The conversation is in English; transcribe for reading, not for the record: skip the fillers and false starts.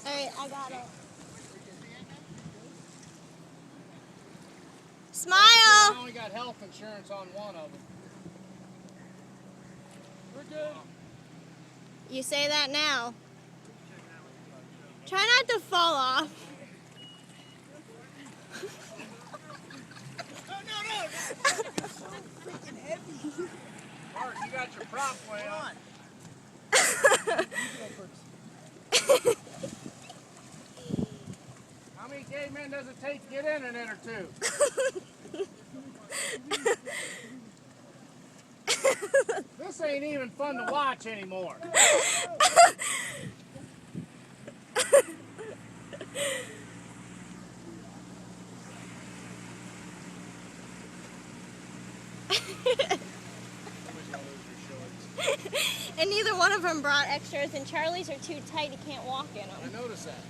Alright, I got it. Smile! I only got health insurance on one of them. We're good. You say that now. Try not to fall off. Mark, you got your prop way on. How many cavemen does it take to get in an inner tube? This ain't even fun to watch anymore. And neither one of them brought extras, and Charlie's are too tight, he can't walk in them. I noticed that.